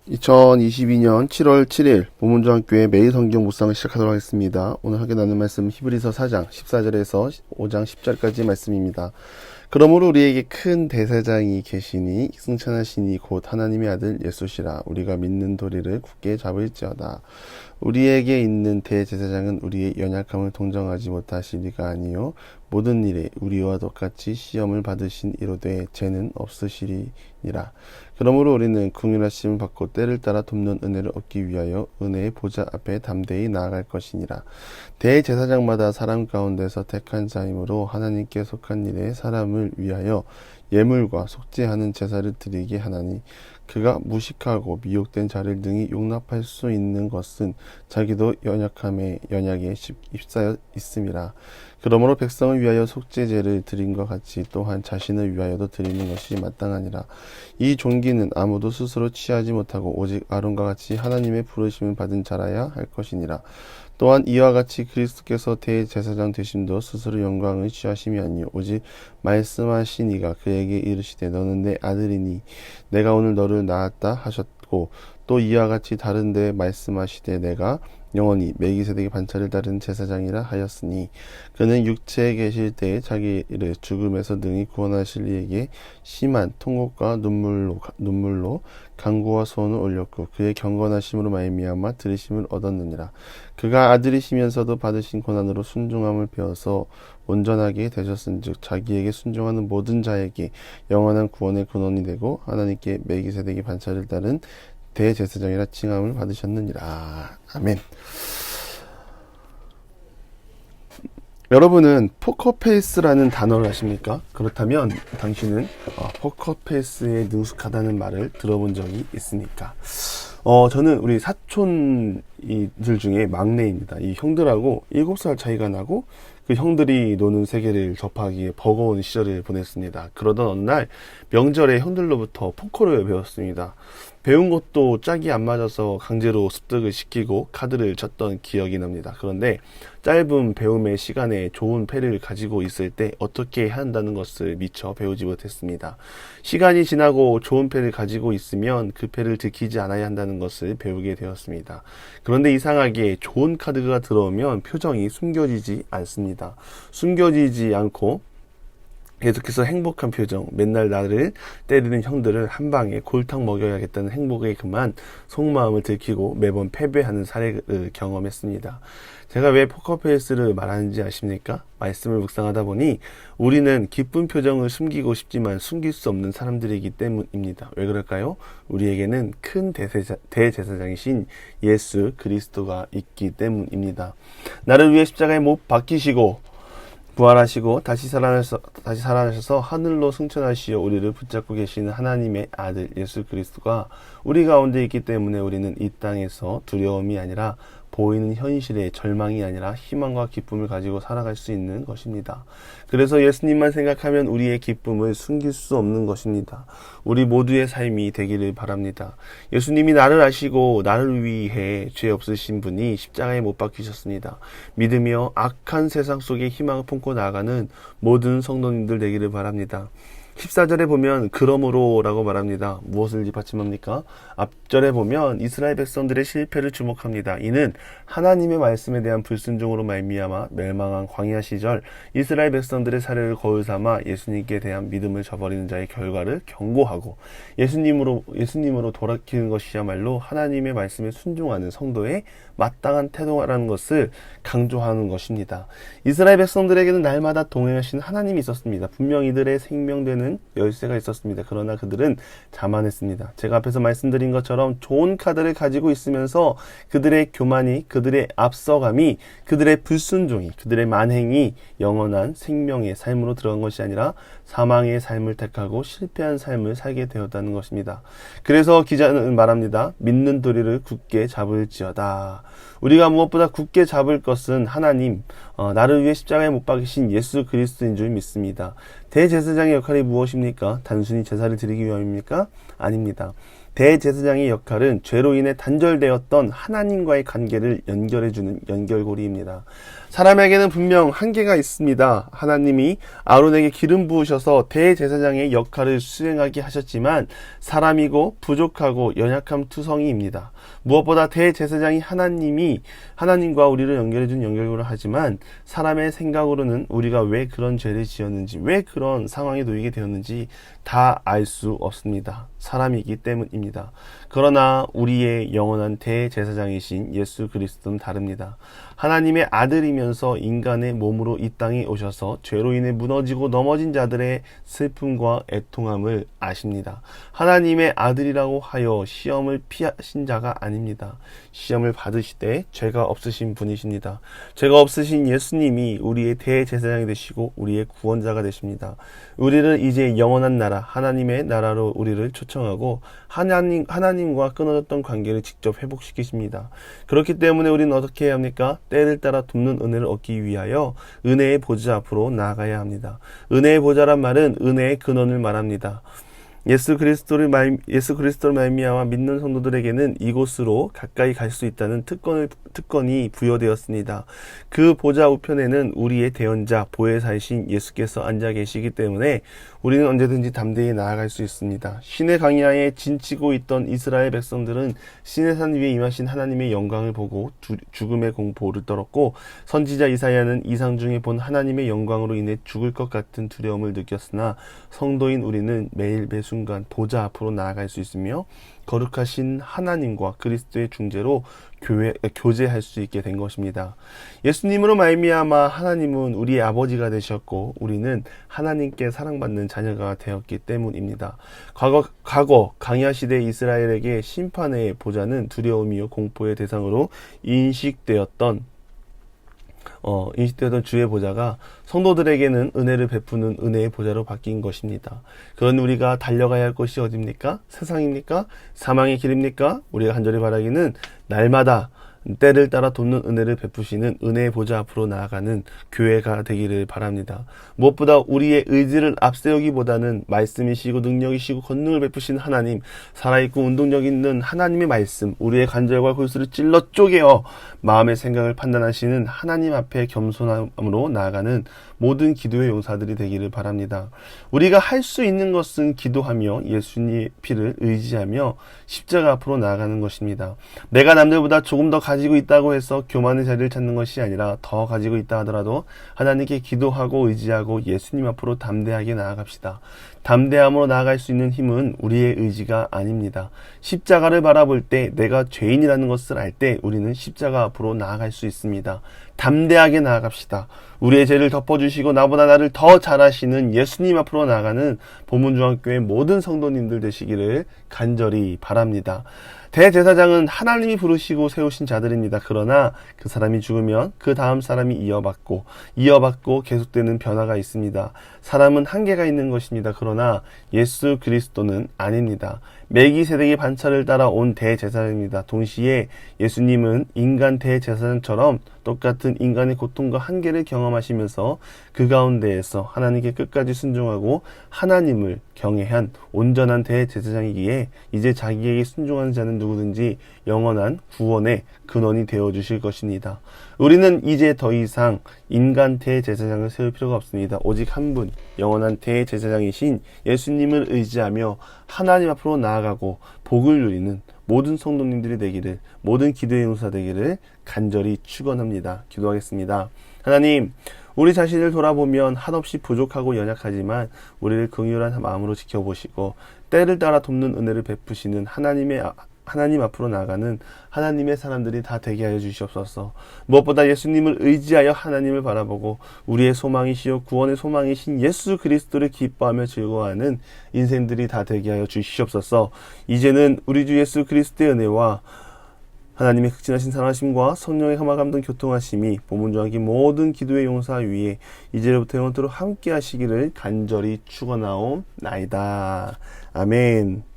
2022년 7월 7일 보문중학교의 매일 성경 묵상을 시작하도록 하겠습니다. 오늘 하게 나눌 말씀 히브리서 4장 14절에서 5장 10절까지 말씀입니다. 그러므로 우리에게 큰 대제사장이 계시니 승천하시니 곧 하나님의 아들 예수시라. 우리가 믿는 도리를 굳게 잡을지어다. 우리에게 있는 대제사장은 우리의 연약함을 동정하지 못하시리가 아니요 모든 일에 우리와 똑같이 시험을 받으신 이로되 죄는 없으시리니라. 그러므로 우리는 긍휼하심을 받고 때를 따라 돕는 은혜를 얻기 위하여 은혜의 보좌 앞에 담대히 나아갈 것이니라. 대제사장마다 사람 가운데서 택한 자이므로 하나님께 속한 일에 사람을 위하여 예물과 속죄하는 제사를 드리게 하나니, 그가 무식하고 미혹된 자를 능히 용납할 수 있는 것은 자기도 연약에 휩싸여 있음이라. 그러므로 백성을 위하여 속죄제를 드린 것 같이 또한 자신을 위하여도 드리는 것이 마땅하니라. 이 존귀는 아무도 스스로 취하지 못하고 오직 아론과 같이 하나님의 부르심을 받은 자라야 할 것이니라. 또한 이와 같이 그리스도께서 대제사장 되심도 스스로 영광을 취하심이 아니요 오직 말씀하신 이가 그에게 이르시되 너는 내 아들이니 내가 오늘 너를 낳았다 하셨고, 또 이와 같이 다른 데 말씀하시되 내가 영원히 멜기세덱의 반차를 따른 제사장이라 하였으니, 그는 육체에 계실 때에 자기를 죽음에서 능히 구원하실 이에게 심한 통곡과 눈물로 간구와 소원을 올렸고 그의 경건하심으로 말미암아 들으심을 얻었느니라. 그가 아들이시면서도 받으신 고난으로 순종함을 배워서 온전하게 되셨은즉 자기에게 순종하는 모든 자에게 영원한 구원의 근원이 되고 하나님께 멜기세덱의 반차를 따른 대제사장이라 칭함을 받으셨느니라. 아멘. 여러분은 포커페이스라는 단어를 아십니까? 그렇다면 당신은 포커페이스에 능숙하다는 말을 들어본 적이 있습니까? 저는 우리 사촌들 중에 막내입니다. 이 형들하고 7살 차이가 나고 그 형들이 노는 세계를 접하기에 버거운 시절을 보냈습니다. 그러던 어느 날 명절에 형들로부터 포커를 배웠습니다. 배운 것도 짝이 안 맞아서 강제로 습득을 시키고 카드를 쳤던 기억이 납니다. 그런데 짧은 배움의 시간에 좋은 패를 가지고 있을 때 어떻게 해야 한다는 것을 미처 배우지 못했습니다. 시간이 지나고 좋은 패를 가지고 있으면 그 패를 들키지 않아야 한다는 것을 배우게 되었습니다. 그런데 이상하게 좋은 카드가 들어오면 표정이 숨겨지지 않습니다. 숨겨지지 않고 계속해서 행복한 표정, 맨날 나를 때리는 형들을 한 방에 골탕 먹여야겠다는 행복에 그만 속마음을 들키고 매번 패배하는 사례를 경험했습니다. 제가 왜 포커페이스를 말하는지 아십니까? 말씀을 묵상하다 보니 우리는 기쁜 표정을 숨기고 싶지만 숨길 수 없는 사람들이기 때문입니다. 왜 그럴까요? 우리에게는 큰 대제사장이신 예수 그리스도가 있기 때문입니다. 나를 위해 십자가에 못 박히시고 부활하시고 다시 살아나셔서 하늘로 승천하시어 우리를 붙잡고 계시는 하나님의 아들 예수 그리스도가 우리 가운데 있기 때문에 우리는 이 땅에서 두려움이 아니라 보이는 현실의 절망이 아니라 희망과 기쁨을 가지고 살아갈 수 있는 것입니다. 그래서 예수님만 생각하면 우리의 기쁨을 숨길 수 없는 것입니다. 우리 모두의 삶이 되기를 바랍니다. 예수님이 나를 아시고 나를 위해 죄 없으신 분이 십자가에 못 박히셨습니다. 믿으며 악한 세상 속에 희망을 품고 나아가는 모든 성도님들 되기를 바랍니다. 14절에 보면 그러므로 라고 말합니다. 무엇을 뒷받침합니까? 앞절에 보면 이스라엘 백성들의 실패를 주목합니다. 이는 하나님의 말씀에 대한 불순종으로 말미암아 멸망한 광야 시절 이스라엘 백성들의 사례를 거울 삼아 예수님께 대한 믿음을 저버리는 자의 결과를 경고하고 예수님으로 돌이키는 것이야말로 하나님의 말씀에 순종하는 성도의 마땅한 태도라는 것을 강조하는 것입니다. 이스라엘 백성들에게는 날마다 동행하신 하나님이 있었습니다. 분명 이들의 생명되는 열쇠가 있었습니다. 그러나 그들은 자만했습니다. 제가 앞에서 말씀드린 것처럼 좋은 카드를 가지고 있으면서 그들의 교만이, 그들의 앞서감이, 그들의 불순종이, 그들의 만행이 영원한 생명의 삶으로 들어간 것이 아니라 사망의 삶을 택하고 실패한 삶을 살게 되었다는 것입니다. 그래서 기자는 말합니다. 믿는 도리를 굳게 잡을지어다. 우리가 무엇보다 굳게 잡을 것은 하나님, 나를 위해 십자가에 못 박히신 예수 그리스도인 줄 믿습니다. 대제사장의 역할이 무엇입니까? 단순히 제사를 드리기 위함입니까? 아닙니다. 대제사장의 역할은 죄로 인해 단절되었던 하나님과의 관계를 연결해주는 연결고리입니다. 사람에게는 분명 한계가 있습니다. 하나님이 아론에게 기름 부으셔서 대제사장의 역할을 수행하게 하셨지만 사람이고 부족하고 연약함 투성이입니다. 무엇보다 대제사장이 하나님과 우리를 연결해준 연결고리를 하지만 사람의 생각으로는 우리가 왜 그런 죄를 지었는지, 왜 그런 상황에 놓이게 되었는지 다 알 수 없습니다. 사람이기 때문입니다. 그러나 우리의 영원한 대제사장이신 예수 그리스도는 다릅니다. 하나님의 아들이면서 인간의 몸으로 이 땅에 오셔서 죄로 인해 무너지고 넘어진 자들의 슬픔과 애통함을 아십니다. 하나님의 아들이라고 하여 시험을 피하신 자가 아닙니다. 시험을 받으시되 죄가 없으신 분이십니다. 죄가 없으신 예수님이 우리의 대제사장이 되시고 우리의 구원자가 되십니다. 우리를 이제 영원한 나라, 하나님의 나라로 우리를 초청하고 하나님과 끊어졌던 관계를 직접 회복시키십니다. 그렇기 때문에 우리는 어떻게 해야 합니까? 때를 따라 돕는 은혜를 얻기 위하여 은혜의 보좌 앞으로 나아가야 합니다. 은혜의 보좌란 말은 은혜의 근원을 말합니다. 예수 그리스도를 말미암아 믿는 성도들에게는 이곳으로 가까이 갈 수 있다는 특권이 부여되었습니다. 그 보좌 우편에는 우리의 대언자 보혜사이신 예수께서 앉아 계시기 때문에 우리는 언제든지 담대히 나아갈 수 있습니다. 신의 광야에 진치고 있던 이스라엘 백성들은 시내산 위에 임하신 하나님의 영광을 보고 죽음의 공포를 떨었고, 선지자 이사야는 이상 중에 본 하나님의 영광으로 인해 죽을 것 같은 두려움을 느꼈으나 성도인 우리는 매일 매순간 보좌 앞으로 나아갈 수 있으며 거룩하신 하나님과 그리스도의 중재로 교제할 수 있게 된 것입니다. 예수님으로 말미암아 하나님은 우리의 아버지가 되셨고 우리는 하나님께 사랑받는 자녀가 되었기 때문입니다. 과거 강야 시대 이스라엘에게 심판의 보좌는 두려움이요 공포의 대상으로 인식되었던 주의 보좌가 성도들에게는 은혜를 베푸는 은혜의 보좌로 바뀐 것입니다. 그런 우리가 달려가야 할 곳이 어디입니까? 세상입니까? 사망의 길입니까? 우리가 간절히 바라기는 날마다 때를 따라 돕는 은혜를 베푸시는 은혜의 보좌 앞으로 나아가는 교회가 되기를 바랍니다. 무엇보다 우리의 의지를 앞세우기보다는 말씀이시고 능력이시고 권능을 베푸신 하나님, 살아있고 운동력 있는 하나님의 말씀, 우리의 간절과 골수를 찔러 쪼개어 마음의 생각을 판단하시는 하나님 앞에 겸손함으로 나아가는 모든 기도의 용사들이 되기를 바랍니다. 우리가 할 수 있는 것은 기도하며 예수님의 피를 의지하며 십자가 앞으로 나아가는 것입니다. 내가 남들보다 조금 더 가지고 있다고 해서 교만의 자리를 찾는 것이 아니라 더 가지고 있다 하더라도 하나님께 기도하고 의지하고 예수님 앞으로 담대하게 나아갑시다. 담대함으로 나아갈 수 있는 힘은 우리의 의지가 아닙니다. 십자가를 바라볼 때 내가 죄인이라는 것을 알 때 우리는 십자가 앞으로 나아갈 수 있습니다. 담대하게 나아갑시다. 우리의 죄를 덮어주시고 나보다 나를 더 잘하시는 예수님 앞으로 나아가는 보문중앙교회 모든 성도님들 되시기를 간절히 바랍니다. 대제사장은 하나님이 부르시고 세우신 자들입니다. 그러나 그 사람이 죽으면 그 다음 사람이 이어받고 계속되는 변화가 있습니다. 사람은 한계가 있는 것입니다. 그러나 예수 그리스도는 아닙니다. 멜기세덱의 반차를 따라 온 대제사장입니다. 동시에 예수님은 인간 대제사장처럼 똑같은 인간의 고통과 한계를 경험하시면서 그 가운데에서 하나님께 끝까지 순종하고 하나님을 경외한 온전한 대제사장이기에 이제 자기에게 순종하는 자는 누구든지 영원한 구원의 근원이 되어주실 것입니다. 우리는 이제 더 이상 인간 대제사장을 세울 필요가 없습니다. 오직 한 분, 영원한 대제사장이신 예수님을 의지하며 하나님 앞으로 나아가고 복을 누리는 모든 성도님들이 되기를, 모든 기도의 용사 되기를 간절히 축원합니다. 기도하겠습니다. 하나님, 우리 자신을 돌아보면 한없이 부족하고 연약하지만 우리를 긍휼한 마음으로 지켜보시고 때를 따라 돕는 은혜를 베푸시는 하나님 앞으로 나아가는 하나님의 사람들이 다 되게 하여 주시옵소서. 무엇보다 예수님을 의지하여 하나님을 바라보고 우리의 소망이시요 구원의 소망이신 예수 그리스도를 기뻐하며 즐거워하는 인생들이 다 되게 하여 주시옵소서. 이제는 우리 주 예수 그리스도의 은혜와 하나님의 극진하신 사랑하심과 성령의 감화 감동 교통하심이 보문중앙기 모든 기도의 용사 위에 이제부터 영원토록 함께 하시기를 간절히 축원하옵나이다. 아멘.